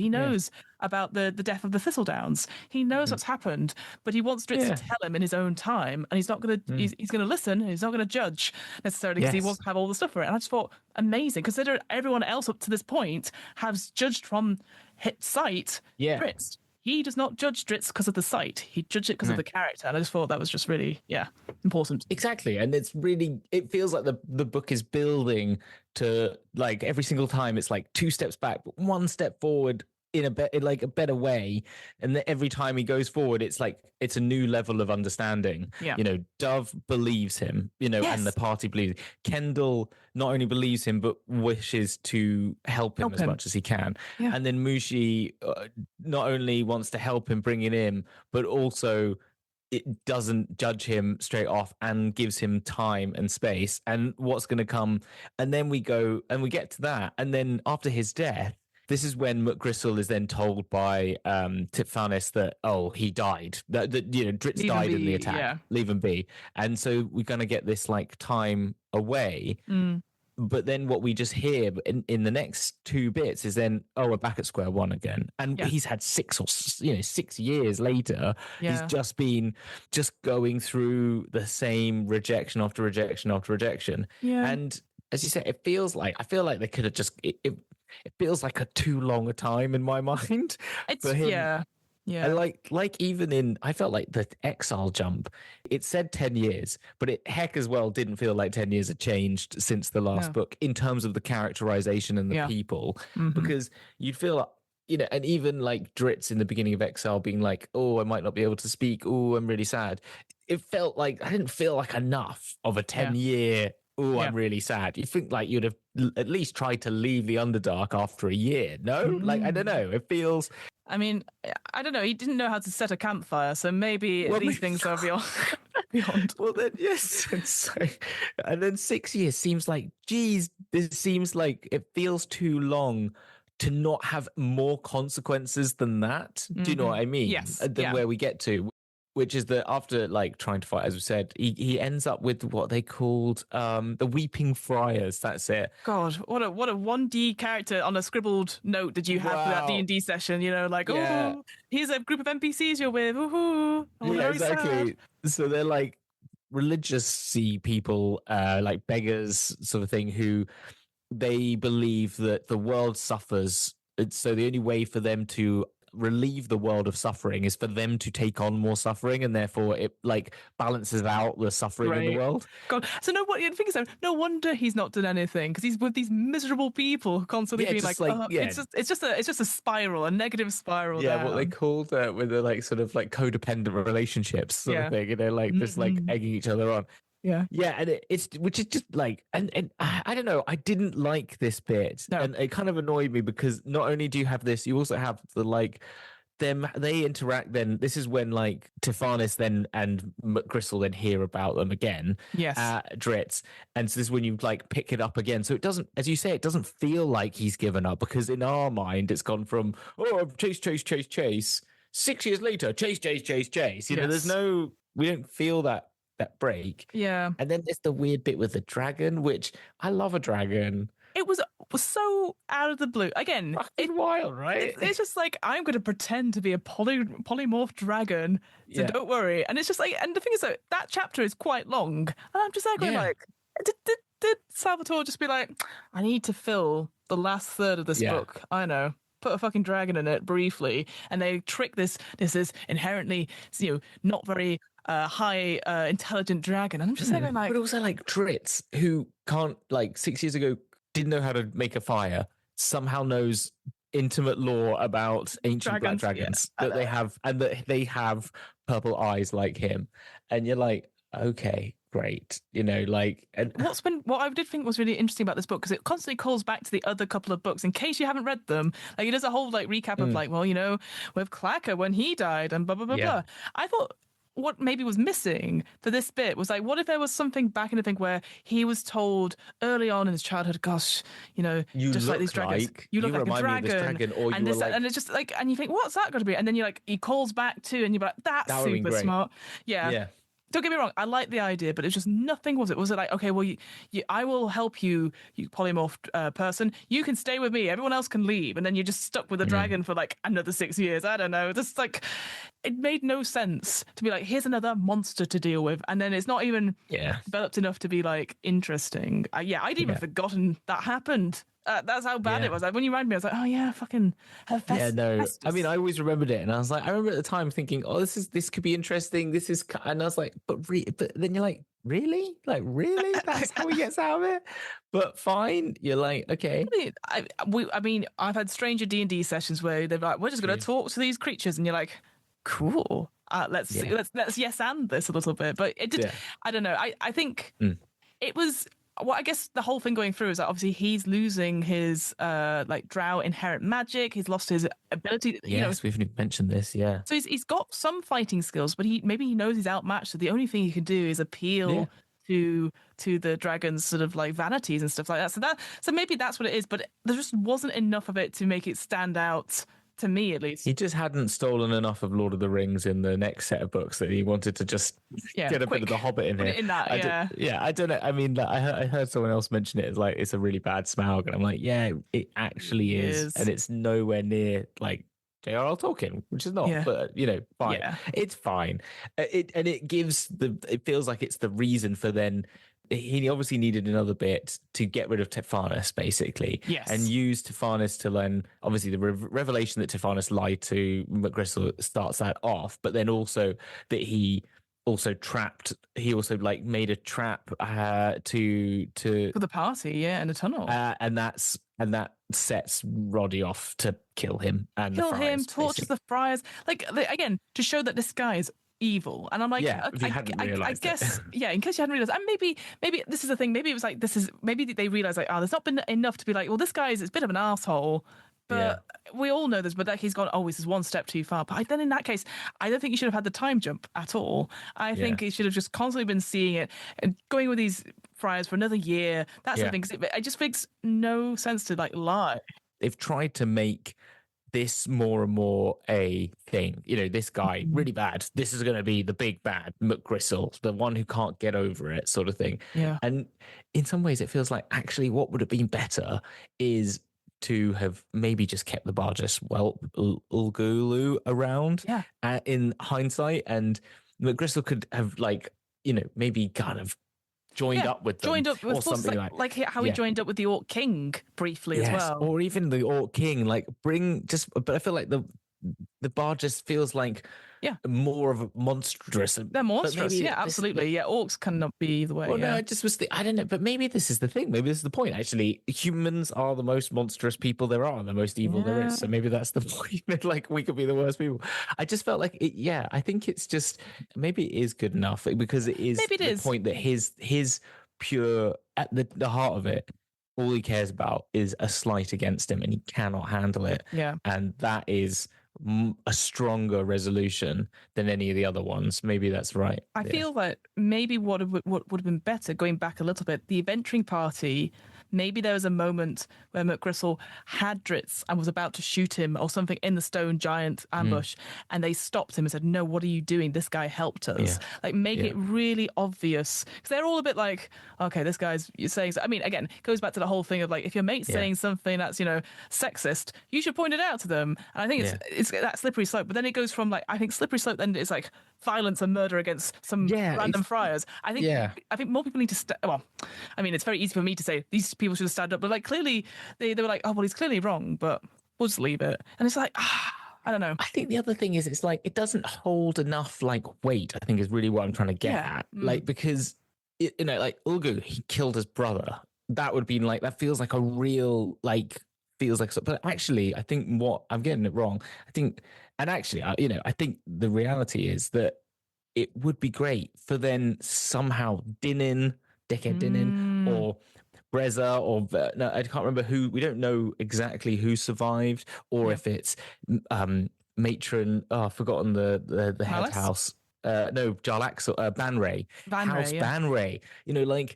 knows about the death of the Thistledowns. He knows what's happened, but he wants Drizzt to tell him in his own time, and he's not going to. He's going to listen. And he's not going to judge necessarily, because he wants to have all the stuff for it. And I just thought, amazing. Consider everyone else up to this point has judged from sight Drizzt. He does not judge Drizzt because of the sight. He judged it because of the character. And I just thought that was just really, important. Exactly. And it feels like the book is building to, like, every single time it's like 2 steps back, but 1 step forward in a better way, and that every time he goes forward, it's like it's a new level of understanding. Dove believes him, and the party believes. Kendall not only believes him but wishes to help him as much as he can. And then Mushi not only wants to help him bring it in, but also it doesn't judge him straight off and gives him time and space and what's going to come. And then we go and we get to that, and then after his death, this is when McGristle is then told by Tiphanis that he died. That Drizzt died in the attack. Yeah. Leave him be. And so we're gonna get this like time away. But then what we just hear in the next 2 bits is then, we're back at square one again. And he's had 6 years later, he's just been going through the same rejection after rejection after rejection. Yeah. And as you said, I feel like they could have just, it feels like a too long a time in my mind for him. Yeah. And I felt like the exile jump, it said 10 years, but it heck as well didn't feel like 10 years had changed since the last book in terms of the characterization and the people, because you'd feel and even like Drizzt in the beginning of Exile being like, I might not be able to speak. I'm really sad. It felt like, I didn't feel like enough of a 10-year, I'm really sad. You think like you'd have at least tried to leave the Underdark after a year. No, like, I don't know. It feels... I mean, I don't know. He didn't know how to set a campfire, so maybe these things are beyond. Well, then, yes. And then 6 years seems like, geez, this seems like it feels too long to not have more consequences than that. Do you know what I mean? Yes. Than where we get to. Which is that after like trying to fight, as we said, he ends up with what they called the Weeping Friars. That's it. God, what a 1D character on a scribbled note did you have for that D&D session? Here's a group of NPCs you're with. Exactly. Sad. So they're like religious-y people, like beggars sort of thing, who they believe that the world suffers. So the only way for them to relieve the world of suffering is for them to take on more suffering, and therefore it like balances out the suffering in the world. God, so no wonder he's not done anything, because he's with these miserable people constantly being it's just a spiral, a negative spiral. What they called with the like sort of like codependent relationships sort of thing, just like egging each other on. Yeah, and it's which is just like, and I don't know, I didn't like this bit, and it kind of annoyed me because not only do you have this, you also have the like they interact. Then this is when like Tiphanis then and McGristle then hear about them again. Yes, Drizzt, and so this is when you like pick it up again. So it doesn't, as you say, it doesn't feel like he's given up, because in our mind it's gone from chase. 6 years later, chase. There's no, we don't feel that break. Yeah. And then there's the weird bit with the dragon, which I love a dragon. It was so out of the blue. Again, it's wild, right? It's just like, I'm going to pretend to be a polymorph dragon, so don't worry. And it's just like, and the thing is that chapter is quite long, and I'm just like, did Salvatore just be like, I need to fill the last third of this book? I know. Put a fucking dragon in it briefly, and they trick this is inherently not very high intelligent dragon, and I'm just saying, like, but also like Drizzt, who can't, like 6 years ago didn't know how to make a fire, somehow knows intimate lore about ancient black dragons that they have, and that they have purple eyes like him, and you're like, okay, great, like. And what I did think was really interesting about this book, because it constantly calls back to the other couple of books in case you haven't read them. Like, it does a whole like recap of like, with Clacker when he died and blah blah blah blah. I thought what maybe was missing for this bit was like, what if there was something back in the thing where he was told early on in his childhood, gosh, you just look like these dragons, like, you look like a dragon, or and this, like, and it's just like, and you think, what's that going to be? And then he calls back to, and you're like, that's super smart. Yeah. Don't get me wrong, I like the idea, but it's just nothing, was it? Was it like, okay, well, I will help you polymorphed person. You can stay with me. Everyone else can leave. And then you're just stuck with a dragon for like another 6 years. I don't know. Just like, it made no sense to be like, here's another monster to deal with. And then it's not even developed enough to be like interesting. I'd even forgotten that happened. That's how bad it was. Like, when you reminded me, I was like, oh yeah, fucking Festus. I mean, I always remembered it, and I was like, I remember at the time thinking, oh, this could be interesting. This is, and I was like, but then you're like, really? Like, really? That's how he gets out of it? But fine. You're like, okay. I mean, I've had stranger D&D sessions where they're like, we're just going to talk to these creatures, and you're like, cool. Let's yes and this a little bit. But it did. I don't know. I think it was. Well, I guess the whole thing going through is that obviously he's losing his like drow inherent magic. He's lost his ability. Yes, we've mentioned this. Yeah. So he's got some fighting skills, but maybe he knows he's outmatched. So the only thing he can do is appeal to the dragon's sort of like vanities and stuff like that. So maybe that's what it is, but there just wasn't enough of it to make it stand out. To me, at least. He just hadn't stolen enough of Lord of the Rings in the next set of books that he wanted to just get a bit of the Hobbit in here. In that, I don't know. I mean, I heard someone else mention it as like it's a really bad Smaug, and I'm like, yeah, it actually is. And it's nowhere near like J.R.R. Tolkien, which is not, but fine. Yeah. It's fine. It feels like it's the reason for then. He obviously needed another bit to get rid of Tyrfirnus, basically, and use Tyrfirnus to learn. Obviously, the revelation that Tyrfirnus lied to McGristle starts that off, but then also that he also trapped. He also like made a trap to for the party, in a tunnel, and that sets Roddy off to kill him and tortures the friars. Like again, to show that this guy is evil. And I'm like, I guess in case you hadn't realized, and maybe this is the thing, maybe it was like maybe they realized like, there's not been enough to be like, well, this guy's a bit of an asshole, but we all know this, but like he's gone, this is one step too far. But then in that case, I don't think you should have had the time jump at all. I think he should have just constantly been seeing it and going with these friars for another year, that sort of thing, because it just makes no sense to like lie. They've tried to make this more and more a thing. This guy, really bad. This is going to be the big bad McGristle, the one who can't get over it, sort of thing. Yeah. And in some ways, it feels like actually what would have been better is to have maybe just kept the Barges Whelp Ulgulu around in hindsight. And McGristle could have maybe kind of joined up with them. Joined up with something like how he joined up with the Orc King briefly as well. Or even the Orc King, but I feel like the bar just feels like more of a monstrous. They're monstrous, absolutely. Orcs cannot be either way. Well, no, I just was I don't know, but maybe this is the thing. Maybe this is the point. Actually, humans are the most monstrous people there are, the most evil there is. So maybe that's the point. Like we could be the worst people. I just felt like it. Yeah, I think it's just maybe it is good enough because it is the point that his pure at the heart of it. All he cares about is a slight against him, and he cannot handle it. Yeah, and that is a stronger resolution than any of the other ones. Maybe that's right. I feel that maybe what would have been better, going back a little bit, the adventuring party, maybe there was a moment where McGristle had Drizzt and was about to shoot him or something in the stone giant ambush, and they stopped him and said, no, what are you doing? This guy helped us. Like, make it really obvious. Because they're all a bit like, okay, this guy's saying... So, I mean, again, it goes back to the whole thing of, like, if your mate's saying something that's, sexist, you should point it out to them. And I think it's that slippery slope. But then it goes from, like, I think slippery slope then is, like, violence and murder against some random friars. I think more people need to... Well, I mean, it's very easy for me to say these people should have stand up, but like clearly they were like, oh well, he's clearly wrong, but we'll just leave it. And it's like, I don't know. I think the other thing is it's like it doesn't hold enough like weight, I think is really what I'm trying to get at. Like, because like Ulgu, he killed his brother. That would be like, that feels like a real feels like, but actually I think what I'm getting it wrong. I think the reality is that it would be great for then somehow Dickhead Dinin or Breza or no, I can't remember who. We don't know exactly who survived, or if it's matron. Oh, I've forgotten the head house. No, Jarlax, Banray. House Banray.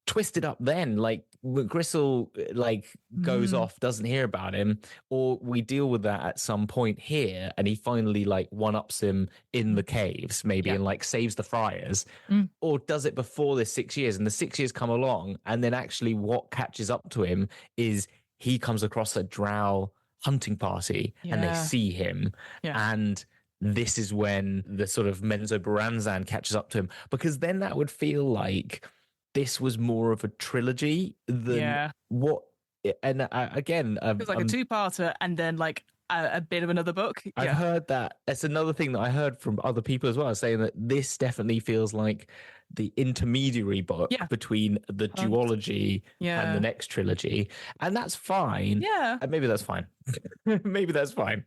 Twisted up then, like McGristle goes off, doesn't hear about him, or we deal with that at some point here, and he finally one-ups him in the caves, maybe, and saves the friars, or does it before this 6 years, and the 6 years come along, and then actually what catches up to him is he comes across a drow hunting party, and they see him, and this is when the sort of Menzo Baranzan catches up to him, because then that would feel like this was more of a trilogy than what. And again, it was like a two-parter, and then like a bit of another book. I've heard that. That's another thing that I heard from other people as well, saying that this definitely feels like the intermediary book between the duology and the next trilogy, and that's fine. Yeah, and maybe that's fine. Maybe that's fine.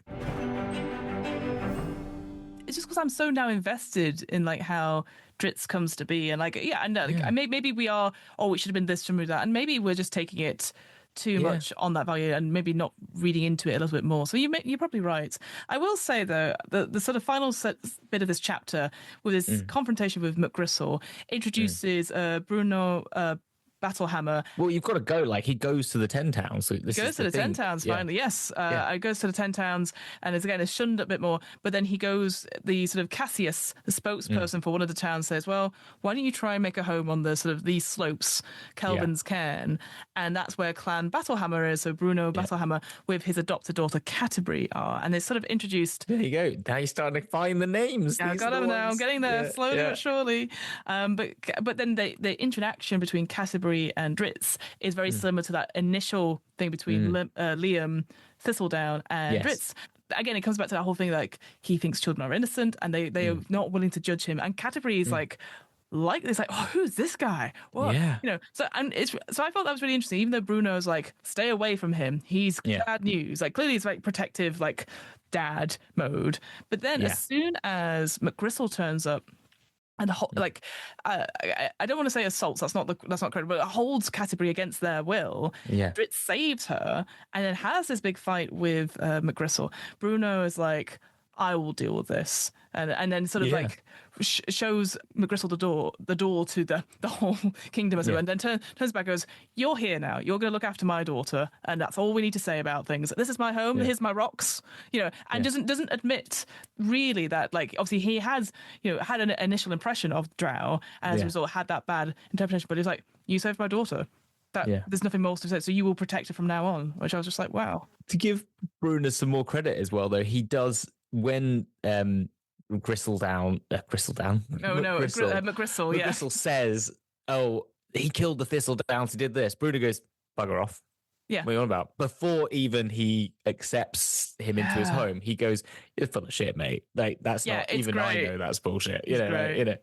It's just because I'm so now invested in how Drizzt comes to be, and maybe we are, we should have been this, should have been that, and maybe we're just taking it too much on that value and maybe not reading into it a little bit more. So you're probably right. I will say, though, the sort of final bit of this chapter with his confrontation with McGristle introduces Bruno Battlehammer. Well, you've got to go. Like, he goes to the 10 towns. So this goes to the 10 towns finally. Yes, it goes to the 10 towns and is shunned a bit more. But then he goes. The sort of Cassius, the spokesperson for one of the towns, says, "Well, why don't you try and make a home on the sort of these slopes, Kelvin's Cairn?" And that's where Clan Battlehammer is. So Bruno Battlehammer with his adopted daughter Canterbury are, and they're sort of introduced. There you go. Now you're starting to find the names. I got them now. I'm getting there slowly but surely. But then the interaction between Canterbury and Drizzt is very similar to that initial thing between Liam, Thistledown, and Drizzt. Again, it comes back to that whole thing, like, he thinks children are innocent and they are not willing to judge him. And Canterbury is like it's like, oh, who's this guy? What? Yeah. So I thought that was really interesting. Even though Bruno's like, stay away from him, he's bad news. Like, clearly he's like protective, like dad mode. But then as soon as McGristle turns up, and I don't want to say assaults. That's not correct. But holds Canterbury against their will. Yeah, Drizzt saves her, and then has this big fight with McGristle. Bruno is like, I will deal with this, and then sort of like shows McGristle the door to the whole kingdom, as it were, and then turns back and goes, "You're here now. You're going to look after my daughter, and that's all we need to say about things. This is my home. Here's my rocks." And doesn't admit really that, like, obviously he has had an initial impression of drow, and as a result had that bad interpretation. But he's like, "You saved my daughter. There's nothing more to say. So you will protect her from now on." Which I was just like, wow. To give Bruno some more credit as well, though, he does when McGristle says, "Oh, he killed the Thistledowns, he did this." Bruno goes, "Bugger off." Yeah. What are you on about? Before even he accepts him into his home, he goes, "You're full of shit, mate. Like, that's not even great. I know that's bullshit."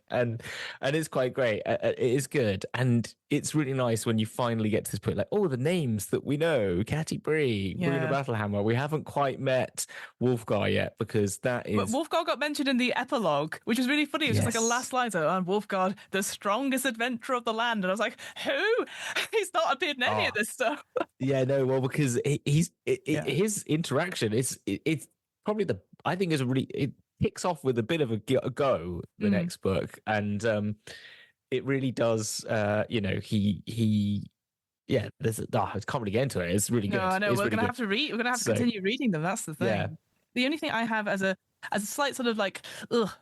And it's quite great. It is good, and it's really nice when you finally get to this point, like, oh, the names that we know: Canterbury, Bruno Battlehammer. We haven't quite met Wolfgar yet, because that is. But Wolfgar got mentioned in the epilogue, which was really funny. It was just like a last line, so, "I'm Wolfgar, the strongest adventurer of the land," and I was like, who? He's not appeared in any of this stuff. Yeah, no, well, because his interaction it's probably I think is it kicks off with a bit of a go, the next book, and it really does. He there's I can't really get into it. It's really good. No, I know. We're gonna have to read. We're gonna have to continue reading them. That's the thing. Yeah. The only thing I have as a slight sort of like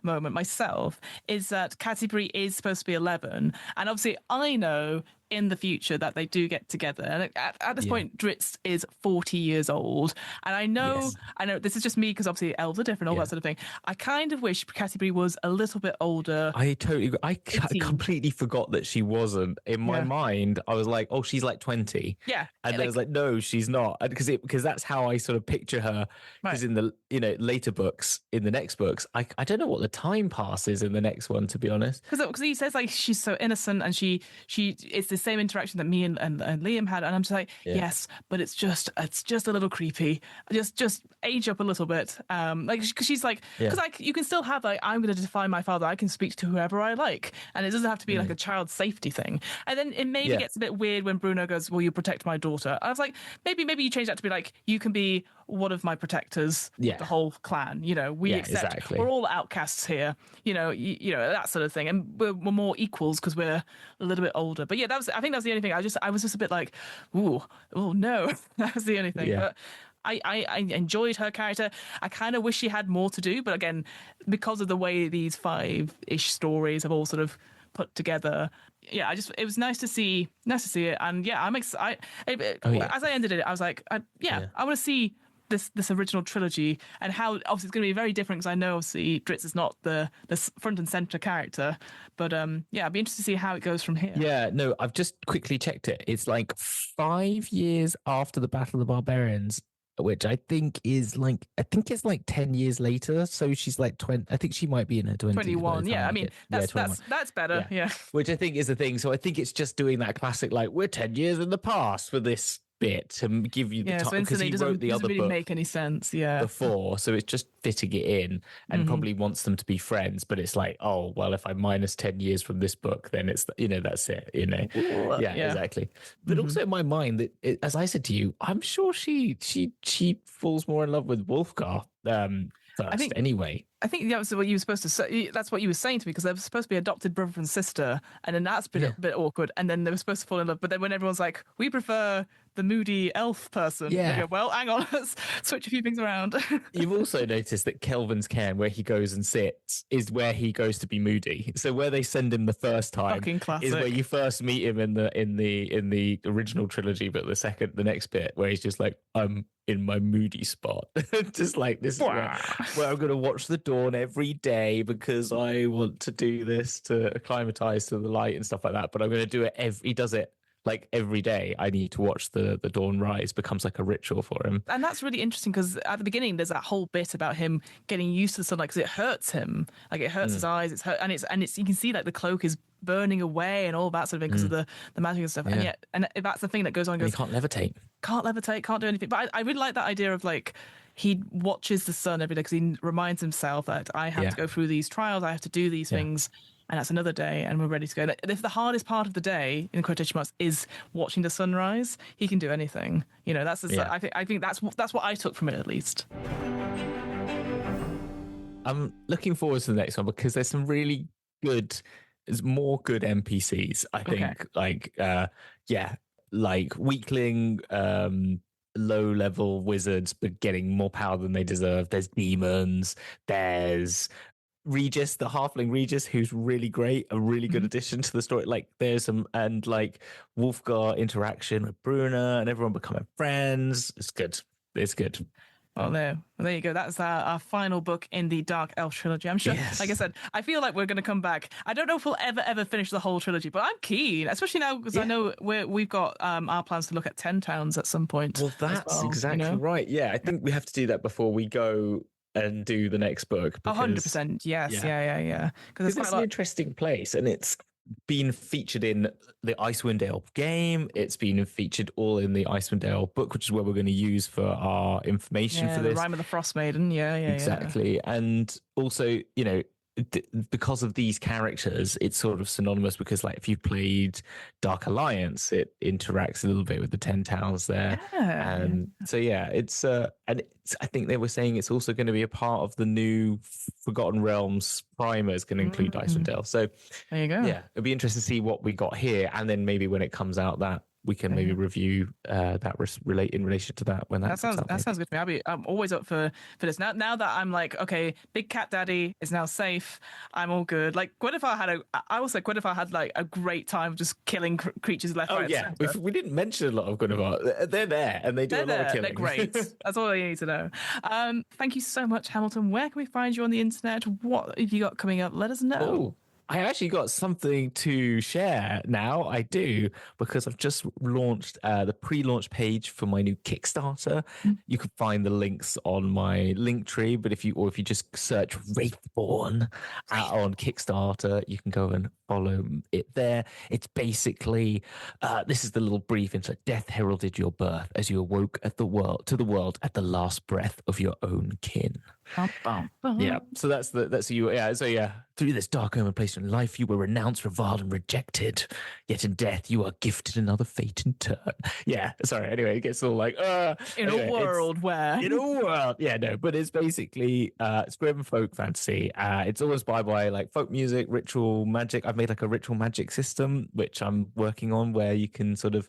moment myself is that Canterbury is supposed to be 11, and obviously I know in the future that they do get together, and at this point Drizzt is 40 years old, and I know this is just me because obviously elves are different, all that sort of thing. I kind of wish Canterbury was a little bit older. I completely forgot that she wasn't. In my mind I was like, oh, she's like 20, and then I was like, no, she's not, because that's how I sort of picture her, because in the later books, in the next books, I don't know what the time passes in the next one, to be honest, because he says like she's so innocent, and she it's the same interaction that me and Liam had, and I'm just like, yes, but it's just a little creepy. Just age up a little bit, like, because she's like, because you can still have like, I'm going to define my father, I can speak to whoever I like, and it doesn't have to be like a child safety thing. And then it maybe gets a bit weird when Bruno goes, "Will you protect my daughter?" I was like, maybe you change that to be like, you can be one of my protectors, the whole clan. We accept, exactly. We're all outcasts here. That sort of thing, and we're more equals because we're a little bit older. But I think that was the only thing. I was just a bit like, oh no, that was the only thing. But I enjoyed her character. I kind of wish she had more to do, but again, because of the way these 5-ish stories have all sort of put together, it was nice to see it. And I'm excited. As I ended it, I was like, I want to see this original trilogy, and how obviously it's going to be very different, because I know obviously Drizzt is not the front and center character, but I'd be interested to see how it goes from here. No, I've just quickly checked it. It's like 5 years after the Battle of the Barbarians, which I think it's like 10 years later. So she's like 20. I think she might be in her 20s. 21. I mean, that's better. Yeah. Which I think is the thing. So I think it's just doing that classic, like, we're 10 years in the past for this bit to give you the Yeah, time, so because instantly he doesn't, wrote the doesn't other really book make any sense. Yeah. before, so it's just fitting it in, and probably wants them to be friends, but it's like, oh well, if I minus 10 years from this book, then it's, that's it, yeah, Yeah. exactly. But also in my mind, that as I said to you, I'm sure she falls more in love with Wolfgar first anyway. I think that was what you were supposed to say. That's what you were saying to me, because they were supposed to be adopted brother and sister, and then that's been a bit awkward. And then they were supposed to fall in love, but then when everyone's like, "We prefer the moody elf person," they go, "Well, hang on, let's switch a few things around." You've also noticed that Kelvin's cairn, where he goes and sits, is where he goes to be moody. So where they send him the first time is where you first meet him in the original trilogy, but the next bit where he's just like, I'm in my moody spot. Just like, this is where I'm going to watch the dawn every day because I want to do this to acclimatize to the light and stuff like that. But I'm going to do it he does it like every day. I need to watch the dawn rise. Becomes like a ritual for him. And that's really interesting, because at the beginning there's that whole bit about him getting used to the sunlight, because it hurts him, like it hurts his eyes, it's hurt, and it's you can see like the cloak is burning away and all that sort of thing because of the magic and stuff. And that's the thing that goes on. He can't levitate, can't do anything. But I really like that idea of like, he watches the sun every day because he reminds himself that I have to go through these trials, I have to do these things, and that's another day, and we're ready to go. If the hardest part of the day, in quotation marks, is watching the sunrise, he can do anything. That's I think that's what I took from it, at least. I'm looking forward to the next one because there's some really good, there's more good NPCs. I think like weakling, low level wizards, but getting more power than they deserve. There's demons. There's Regis, the halfling Regis, who's really great, a really good addition to the story. Like there's some, and like Wolfgar interaction with Bruna and everyone becoming friends. It's good. It's good. Well, there you go. That's our final book in the Dark Elf trilogy. I'm sure, like I said, I feel like we're going to come back. I don't know if we'll ever finish the whole trilogy, but I'm keen, especially now because I know we've got our plans to look at 10 towns at some point. Well, that's exactly right. Yeah, I think we have to do that before we go and do the next book. 100%. Yes. Yeah. Because it's an interesting place, and it's been featured in the Icewind Dale game. It's been featured all in the Icewind Dale book, which is where we're going to use for our information for this. The Rime of the Frost Maiden. Yeah. Exactly. And also, because of these characters, it's sort of synonymous, because like if you've played Dark Alliance, it interacts a little bit with the 10 towns there. And so it's I think they were saying it's also going to be a part of the new Forgotten Realms primer, is going to include Icewind Dale. So there you go. Yeah, it'll be interesting to see what we got here, and then maybe when it comes out, that we can maybe review that in relation to that when that sounds good to me. I'm always up for this. Now that I'm like, okay, Big Cat Daddy is now safe, I'm all good. Like Gwynnethar had like a great time just killing creatures left, right, and center. We didn't mention a lot of Gwynnethar. They're there and they do a lot of killing. They're great. That's all you need to know. Thank you so much, Hamilton. Where can we find you on the internet? What have you got coming up? Let us know. Ooh. I actually got something to share now. I do, because I've just launched the pre-launch page for my new Kickstarter. You can find the links on my link tree, but if you just search Wraithborn on Kickstarter, you can go and follow it there. It's basically this is the little brief into death heralded your birth as you awoke to the world at the last breath of your own kin. Yeah, so that's you. Yeah, so yeah, through this dark omen place in life, you were renounced, reviled, and rejected. Yet in death, you are gifted another fate in turn. Yeah, sorry. Anyway, it gets all like, in a world, yeah, no, but it's basically it's grim folk fantasy. It's all inspired by like folk music, ritual magic. I've made like a ritual magic system, which I'm working on, where you can sort of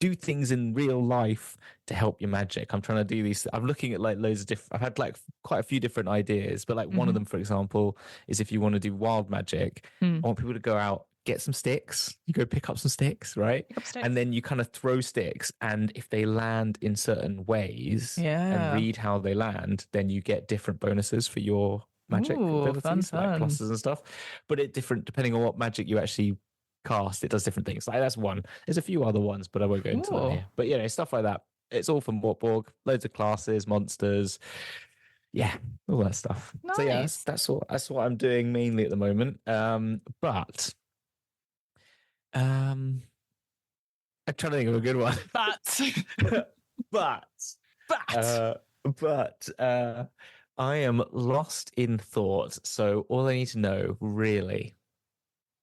do things in real life to help your magic. I'm trying to do these. I'm looking at like loads of different. I've had like quite a few different ideas, but like one of them, for example, is if you want to do wild magic, I want people to go out, get some sticks. You go pick up some sticks, right? And then you kind of throw sticks, and if they land in certain ways and read how they land, then you get different bonuses for your magic abilities, like pluses and stuff. But it different depending on what magic you actually cast. It does different things. Like that's one. There's a few other ones, but I won't go into them here. But stuff like that. It's all from Wartborg. Loads of classes, monsters, all that stuff. Nice. So yeah, that's what I'm doing mainly at the moment. But I'm trying to think of a good one. But but I am lost in thought. So all I need to know really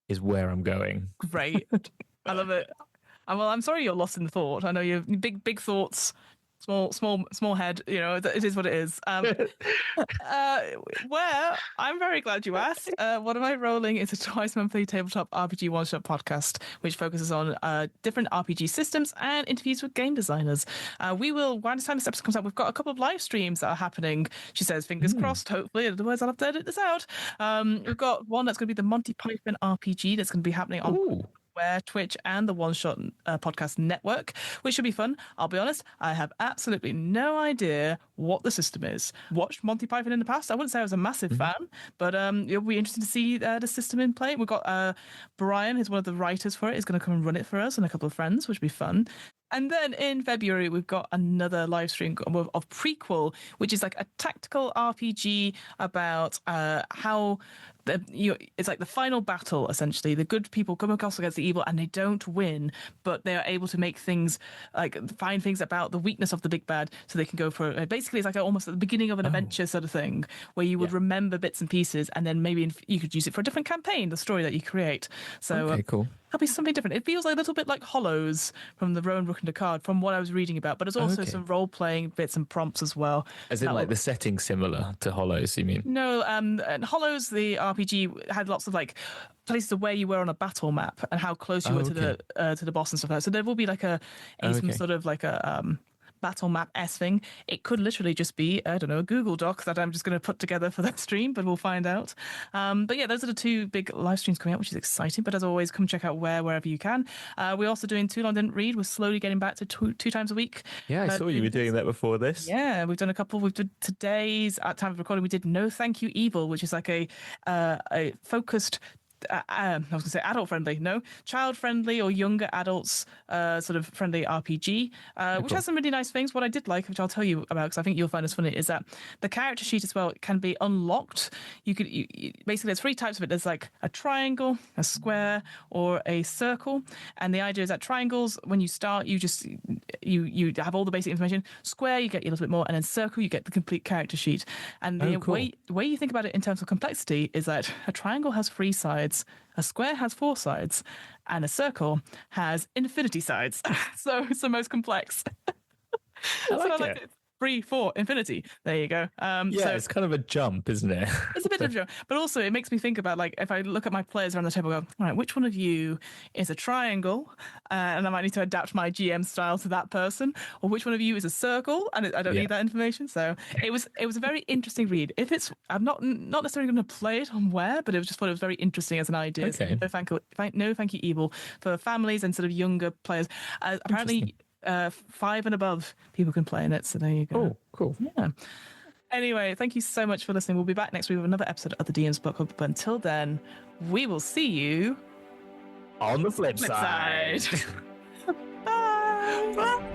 is where I'm going. Great. I love it. Well, I'm sorry you're lost in thought. I know you're big thoughts, small head. You know, it is what it is. Where I'm very glad you asked. What am I rolling? It's a twice monthly tabletop RPG one-shot podcast, which focuses on different RPG systems and interviews with game designers. We will, by the time this episode comes out, we've got a couple of live streams that are happening. She says, fingers crossed, hopefully. Otherwise, I'll have to edit this out. We've got one that's going to be the Monty Python RPG that's going to be happening on Twitch and the One Shot Podcast Network, which should be fun. I'll be honest, I have absolutely no idea what the system is. Watched Monty Python in the past. I wouldn't say I was a massive fan, but it'll be interesting to see the system in play. We've got Brian, who's one of the writers for it, is going to come and run it for us, and a couple of friends, which will be fun. And then in February, we've got another live stream of Prequel, which is like a tactical RPG about how it's like the final battle, essentially. The good people come across against the evil and they don't win, but they are able to make things, like find things about the weakness of the big bad so they can go for basically it's like almost at the beginning of an adventure sort of thing where you would remember bits and pieces and then maybe you could use it for a different campaign, the story that you create. So cool. That'll be something different. It feels like a little bit like Hollows from the Rowan Rook and Descartes, from what I was reading about, but there's also some role-playing bits and prompts as well. As in, like, the setting similar to Hollows, you mean? No, and Hollows, the RPG, had lots of, like, places of where you were on a battle map and how close you were to the boss and stuff like that. So there will be, like, some sort of, like, a battle map-esque thing. It could literally just be, I don't know, a Google Doc that I'm just going to put together for that stream, but we'll find out. But yeah, those are the two big live streams coming out, which is exciting. But as always, come check out wherever you can. We're also doing Too Long Didn't Read. We're slowly getting back to two times a week. Yeah, I saw you were doing that before this. Yeah, we've done a couple. We've done today's, at time of recording, we did No Thank You Evil, which is like a focused I was going to say adult friendly, no, child friendly or younger adults sort of friendly RPG, which has some really nice things. What I did like, which I'll tell you about because I think you'll find this funny, is that the character sheet as well can be unlocked. Basically there's three types of it. There's like a triangle, a square, or a circle. And the idea is that triangles, when you start, you have all the basic information. Square, you get a little bit more, and then circle, you get the complete character sheet. And the way you think about it in terms of complexity is that a triangle has 3 sides. A square has 4 sides, and a circle has infinity sides. So it's the most complex. I like it. 3, 4, infinity. There you go. So it's kind of a jump, isn't it? It's a bit of a jump, but also it makes me think about, like, if I look at my players around the table, and go, all right, which one of you is a triangle? And I might need to adapt my GM style to that person, or which one of you is a circle? And I don't need that information. So it was a very interesting read. I'm not necessarily going to play it on where, but it was just thought it was very interesting as an idea. Okay. So no thank you evil for families and sort of younger players. Apparently. 5 and above people can play in it, so there you go. Oh, cool. Yeah. Anyway, thank you so much for listening. We'll be back next week with another episode of the DM's Book Club, but until then, we will see you on the flip side. Bye. Bye.